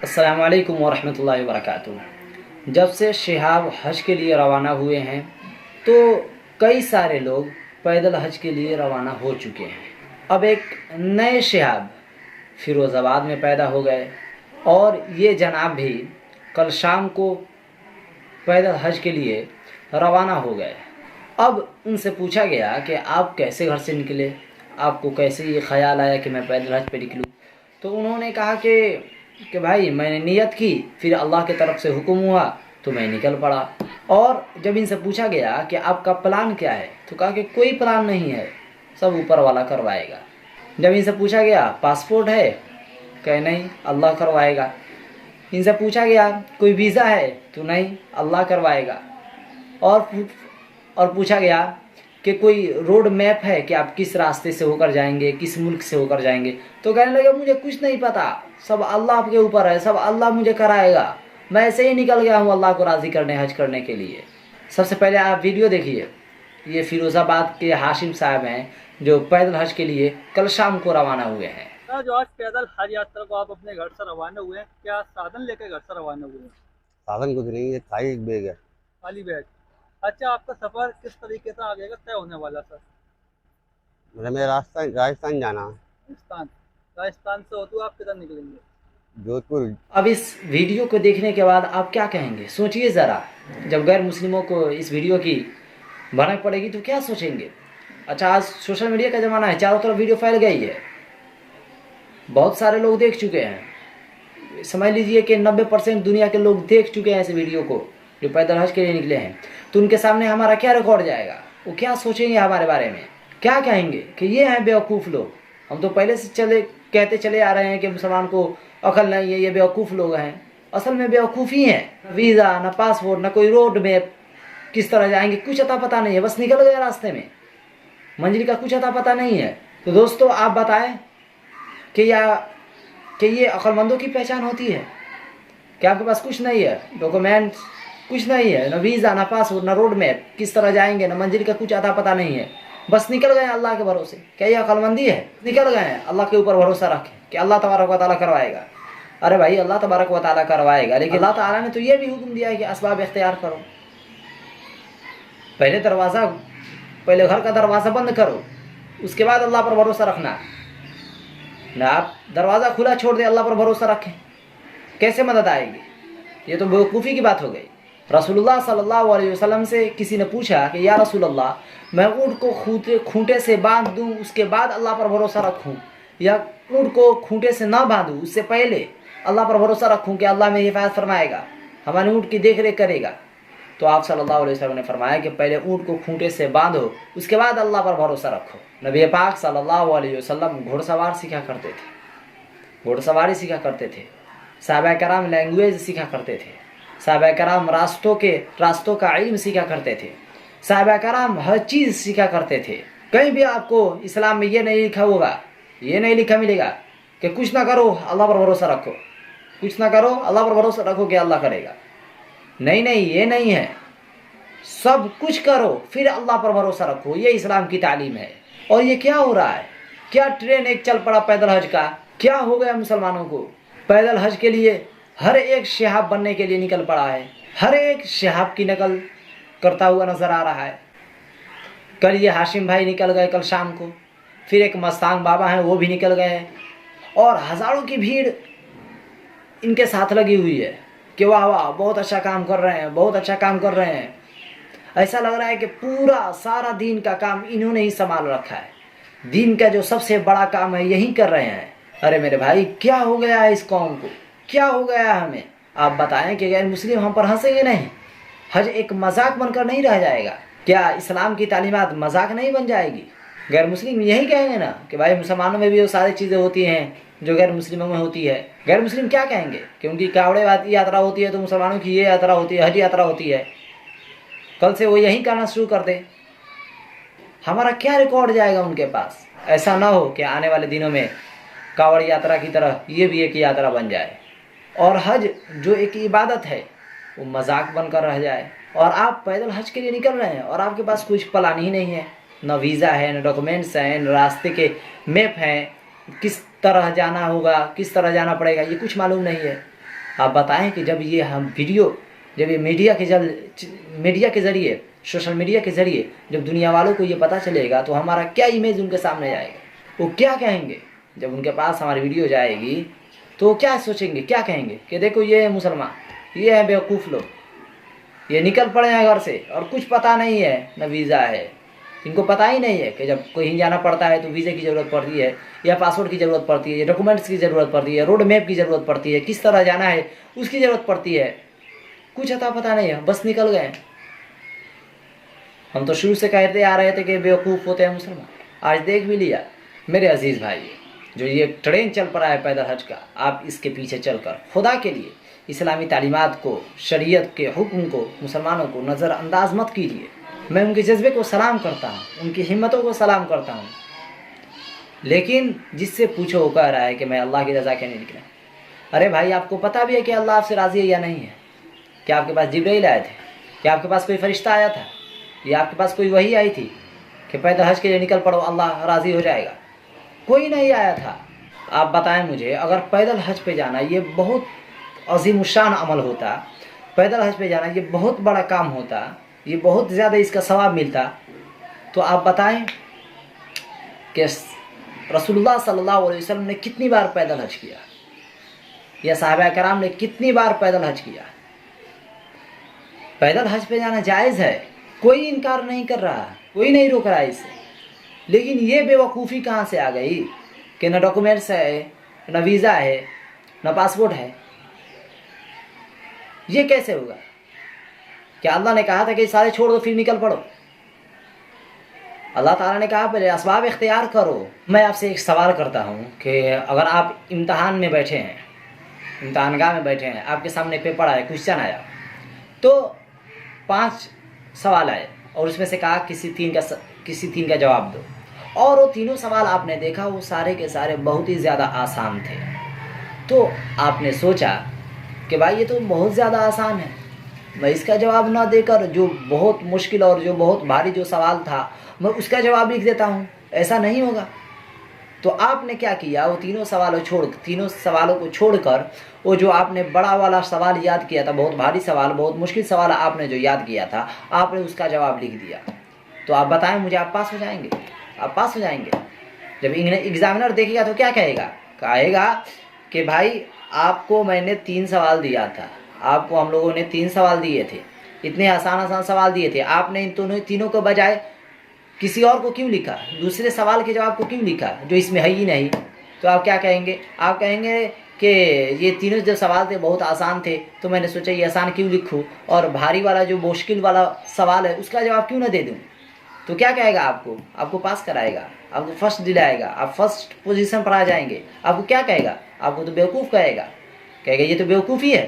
السلام علیکم ورحمۃ اللہ وبرکاتہ۔ جب سے شہاب حج کے لیے روانہ ہوئے ہیں تو کئی سارے لوگ پیدل حج کے لیے روانہ ہو چکے ہیں۔ اب ایک نئے شہاب فیروز آباد میں پیدا ہو گئے اور یہ جناب بھی کل شام کو پیدل حج کے لیے روانہ ہو گئے۔ اب ان سے پوچھا گیا کہ آپ کیسے گھر سے نکلے، آپ کو کیسے یہ خیال آیا کہ میں پیدل حج پہ نکلوں؟ تو انہوں نے کہا کہ بھائی میں نے نیت کی، پھر اللہ کی طرف سے حکم ہوا تو میں نکل پڑا۔ اور جب ان سے پوچھا گیا کہ آپ کا پلان کیا ہے تو کہا کہ کوئی پلان نہیں ہے، سب اوپر والا کروائے گا۔ جب ان سے پوچھا گیا پاسپورٹ ہے، کہ نہیں اللہ کروائے گا۔ ان سے پوچھا گیا کوئی ویزا ہے تو نہیں اللہ کروائے گا۔ اور پوچھا گیا کہ کوئی روڈ میپ ہے کہ آپ کس راستے سے ہو کر جائیں گے، کس ملک سے ہو کر جائیں گے؟ تو کہنے لگے مجھے کچھ نہیں پتا، سب اللہ آپ کے اوپر ہے، سب اللہ مجھے کرائے گا، میں ایسے ہی نکل گیا ہوں اللہ کو راضی کرنے، حج کرنے کے لیے۔ سب سے پہلے آپ ویڈیو دیکھیے، یہ فیروز آباد کے ہاشم صاحب ہیں جو پیدل حج کے لیے کل شام کو روانہ ہوئے ہیں۔ جو آج پیدل حج یاترا کو آپ اپنے گھر سے روانہ ہوئے ہیں، کیا سادن لے کے گھر سے روانہ ہوئے ہیں؟ سادن کچھ نہیں ہے، خالی ایک بیگ ہے۔ خالی بیگ۔ اچھا، آپ کا سفر کس طریقے سے آگے کا طے ہونے والا سر؟ میرا راجستھان جانا ہے۔ راجستھان سے ہوتے ہوئے آپ کدھر نکلیں گے؟ جودھ پور۔ اب اس ویڈیو کو دیکھنے کے بعد آپ کیا کہیں گے؟ سوچئے ذرا، جب غیر مسلموں کو اس ویڈیو کی بھنک پڑے گی تو کیا سوچیں گے؟ اچھا، آج سوشل میڈیا کا زمانہ ہے، چاروں طرف ویڈیو پھیل گئی ہے، بہت سارے لوگ دیکھ چکے ہیں، سمجھ لیجئے کہ 90% دنیا کے لوگ دیکھ چکے ہیں اس ویڈیو کو جو پیدل حج کے لیے نکلے ہیں۔ تو ان کے سامنے ہمارا کیا ریکارڈ جائے گا؟ وہ کیا سوچیں گے ہمارے بارے میں؟ کیا کہیں گے کہ یہ ہیں بیوقوف لوگ؟ ہم تو پہلے سے کہتے چلے آ رہے ہیں کہ مسلمان کو عقل نہیں ہے، یہ بیوقوف لوگ ہیں۔ اصل میں بیوقوف ہی ہیں، ویزا نہ پاسپورٹ نہ کوئی روڈ میپ، کس طرح جائیں گے کچھ عطا پتہ نہیں ہے، بس نکل گئے راستے میں، منزل کا کچھ عطا پتہ نہیں ہے۔ تو دوستو آپ بتائیں کہ یہ عقل مندوں کی پہچان ہوتی ہے کہ آپ کے پاس کچھ نہیں ہے، ڈاکومنٹ کچھ نہیں ہے، نہ ویزا نہ پاسپورٹ نہ روڈ میپ، کس طرح جائیں گے، نہ منزل کا کچھ عطا پتہ نہیں ہے، بس نکل گئے اللہ کے بھروسے؟ کیا یہ عقل مندی ہے؟ نکل گئے ہیں، اللہ کے اوپر بھروسہ رکھیں کہ اللہ تبارک و تعالیٰ کروائے گا۔ ارے بھائی اللہ تبارک و تعالیٰ کروائے گا، لیکن اللہ تعالیٰ نے تو یہ بھی حکم دیا ہے کہ اسباب اختیار کرو، پہلے گھر کا دروازہ بند کرو، اس کے بعد اللہ پر بھروسہ رکھنا۔ نہ آپ دروازہ کھلا چھوڑ دیں، اللہ پر بھروسہ رکھیں، کیسے مدد آئے گی؟ یہ تو بیوقوفی کی بات ہو گئی۔ رسول اللہ صلی اللہ علیہ وسلم سے کسی نے پوچھا کہ یا رسول اللہ، میں اونٹ کو کھونٹے سے باندھ دوں اس کے بعد اللہ پر بھروسہ رکھوں، یا اونٹ کو کھونٹے سے نہ باندھوں اس سے پہلے اللہ پر بھروسہ رکھوں کہ اللہ میری حفاظت فرمائے گا، ہمارے اونٹ کی دیکھ ریکھ کرے گا؟ تو آپ صلی اللہ علیہ وسلم نے فرمایا کہ پہلے اونٹ کو کھونٹے سے باندھو، اس کے بعد اللہ پر بھروسہ رکھو۔ نبی پاک صلی اللہ علیہ وسلم گھوڑ سوار سیکھا کرتے تھے، گھوڑ سواری سیکھا کرتے تھے، صحابہ کرام لینگویج سیکھا کرتے تھے، صحابہ کرام راستوں کا علم سیکھا کرتے تھے، صحابہ کرام ہر چیز سیکھا کرتے تھے۔ کہیں بھی آپ کو اسلام میں یہ نہیں لکھا ہوگا، یہ نہیں لکھا ملے گا کہ کچھ نہ کرو اللہ پر بھروسہ رکھو، کچھ نہ کرو اللہ پر بھروسہ رکھو کہ اللہ کرے گا۔ نہیں، یہ نہیں ہے، سب کچھ کرو پھر اللہ پر بھروسہ رکھو، یہ اسلام کی تعلیم ہے۔ اور یہ کیا ہو رہا ہے؟ کیا ٹرین ایک چل پڑا پیدل حج کا؟ کیا ہو گیا مسلمانوں کو؟ پیدل حج کے لیے ہر ایک شہاب بننے کے لیے نکل پڑا ہے، ہر ایک شہاب کی نقل کرتا ہوا نظر آ رہا ہے۔ کل یہ ہاشم بھائی نکل گئے کل شام کو، پھر ایک مستانگ بابا ہیں وہ بھی نکل گئے ہیں، اور ہزاروں کی بھیڑ ان کے ساتھ لگی ہوئی ہے کہ واہ واہ بہت اچھا کام کر رہے ہیں، بہت اچھا کام کر رہے ہیں۔ ایسا لگ رہا ہے کہ پورا سارا دین کا کام انہوں نے ہی سنبھال رکھا ہے، دین کا جو سب سے بڑا کام ہے یہی کر رہے ہیں۔ ارے میرے بھائی کیا ہو گیا ہے اس قوم کو؟ کیا ہو گیا ہے ہمیں؟ آپ بتائیں کہ غیر مسلم ہم پر ہنسیں گے نہیں؟ حج ایک مذاق بن کر نہیں رہ جائے گا کیا؟ اسلام کی تعلیمات مذاق نہیں بن جائے گی؟ غیر مسلم یہی کہیں گے نا کہ بھائی مسلمانوں میں بھی وہ ساری چیزیں ہوتی ہیں جو غیر مسلموں میں ہوتی ہے۔ غیر مسلم کیا کہیں گے کہ ان کی کاوڑے یاترا ہوتی ہے تو مسلمانوں کی یہ یاترا ہوتی ہے، حج یاترا ہوتی ہے، کل سے وہ یہی کرنا شروع کر دیں؟ ہمارا کیا ریکارڈ جائے گا ان کے پاس؟ ایسا نہ ہو کہ آنے والے دنوں میں کاوڑ یاترا کی طرح یہ بھی ایک یاترا بن جائے، اور حج جو ایک عبادت ہے وہ مذاق بن کر رہ جائے۔ اور آپ پیدل حج کے لیے نکل رہے ہیں اور آپ کے پاس کچھ پلان ہی نہیں ہے، نہ ویزا ہے، نہ ڈاکومنٹس ہیں، نہ راستے کے میپ ہیں، کس طرح جانا ہوگا، کس طرح جانا پڑے گا، یہ کچھ معلوم نہیں ہے۔ آپ بتائیں کہ جب یہ ہم ویڈیو جب یہ میڈیا کے ذریعے سوشل میڈیا کے ذریعے جب دنیا والوں کو یہ پتہ چلے گا تو ہمارا کیا امیج ان کے سامنے جائے گا، وہ کیا کہیں گے جب ان کے پاس ہماری ویڈیو جائے گی تو وہ کیا سوچیں گے، کیا کہیں گے کہ دیکھو یہ ہے مسلمان، یہ ہے بیوقوف لوگ، یہ نکل پڑے ہیں گھر سے اور کچھ پتہ نہیں ہے، نہ ویزا ہے، ان کو پتہ ہی نہیں ہے کہ جب کہیں جانا پڑتا ہے تو ویزے کی ضرورت پڑتی ہے یا پاسپورٹ کی ضرورت پڑتی ہے یا ڈاکومنٹس کی ضرورت پڑتی ہے، روڈ میپ کی ضرورت پڑتی ہے، کس طرح جانا ہے اس کی ضرورت پڑتی ہے، کچھ عطا پتہ نہیں ہے، بس نکل گئے۔ ہم تو شروع سے کہتے آ رہے تھے کہ بیوقوف ہوتے ہیں مسلمان، آج دیکھ بھی لیا۔ میرے عزیز بھائی، جو یہ ٹرین چل پڑا ہے پیدل حج کا، آپ اس کے پیچھے چل کر خدا کے لیے اسلامی تعلیمات کو، شریعت کے حکم کو، مسلمانوں کو نظر انداز مت کیجیے۔ میں ان کے جذبے کو سلام کرتا ہوں، ان کی ہمتوں کو سلام کرتا ہوں، لیکن جس سے پوچھو وہ کہہ رہا ہے کہ میں اللہ کی رضا کے نہیں نکلا۔ ارے بھائی، آپ کو پتہ بھی ہے کہ اللہ آپ سے راضی ہے یا نہیں ہے؟ کیا آپ کے پاس جبرائیل آئے تھے؟ کیا آپ کے پاس کوئی فرشتہ آیا تھا؟ یا آپ کے پاس کوئی وحی آئی تھی کہ پیدل حج کے لیے نکل پڑو اللہ راضی ہو جائے گا؟ کوئی نہیں آیا تھا۔ آپ بتائیں مجھے، اگر پیدل حج پہ جانا یہ بہت عظیم الشان عمل ہوتا، پیدل حج پہ جانا یہ بہت بڑا کام ہوتا، یہ بہت زیادہ اس کا ثواب ملتا، تو آپ بتائیں کہ رسول اللہ صلی اللہ علیہ وسلم نے کتنی بار پیدل حج کیا، یا صحابہ کرام نے کتنی بار پیدل حج کیا؟ پیدل حج پہ جانا جائز ہے، کوئی انکار نہیں کر رہا، کوئی نہیں روک رہا اس سے، لیکن یہ بے وقوفی کہاں سے آ گئی کہ نہ ڈاکومنٹس ہے، نہ ویزا ہے، نہ پاسپورٹ ہے؟ یہ کیسے ہوگا؟ کیا اللہ نے کہا تھا کہ سارے چھوڑ دو پھر نکل پڑو؟ اللہ تعالیٰ نے کہا پہلے اسباب اختیار کرو۔ میں آپ سے ایک سوال کرتا ہوں کہ اگر آپ امتحان میں بیٹھے ہیں، امتحان گاہ میں بیٹھے ہیں، آپ کے سامنے پیپر آیا، کوشچن آیا، تو 5 سوال آئے اور اس میں سے کہا کسی تین کا جواب دو، اور وہ تینوں سوال آپ نے دیکھا وہ سارے کے سارے بہت ہی زیادہ آسان تھے، تو آپ نے سوچا کہ بھائی یہ تو بہت زیادہ آسان ہے، میں اس کا جواب نہ دے کر جو بہت مشکل اور جو بہت بھاری جو سوال تھا میں اس کا جواب لکھ دیتا ہوں، ایسا نہیں ہوگا۔ تو آپ نے کیا کیا، وہ تینوں سوالوں کو چھوڑ کر وہ جو آپ نے بڑا والا سوال یاد کیا تھا، بہت بھاری سوال، بہت مشکل سوال آپ نے جو یاد کیا تھا، آپ نے اس کا جواب لکھ دیا۔ تو آپ بتائیں مجھے، آپ پاس ہو جائیں گے؟ آپ پاس ہو جائیں گے؟ جب ایگزامینر دیکھے گا تو کیا کہے گا؟ کہے گا کہ بھائی آپ کو میں نے 3 سوال دیا تھا، آپ کو ہم لوگوں نے 3 سوال دیے تھے، اتنے آسان سوال دیے تھے، آپ نے ان تینوں کے بجائے کسی اور کو کیوں لکھا، دوسرے سوال کے جواب کو کیوں لکھا جو اس میں ہے ہی نہیں؟ تو آپ کیا کہیں گے؟ آپ کہیں گے کہ یہ تینوں جو سوال تھے بہت آسان تھے تو میں نے سوچا یہ آسان کیوں لکھوں، اور بھاری والا جو مشکل والا سوال ہے اس کا جواب کیوں نہ دے دوں؟ تو کیا کہے گا؟ آپ کو پاس کرائے گا، آپ کو فرسٹ دلائے گا، آپ فرسٹ پوزیشن پر آ جائیں گے۔ آپ کو کیا کہے گا؟ آپ کو تو بیوقوف کہے گا، یہ تو بیوقوفی ہے۔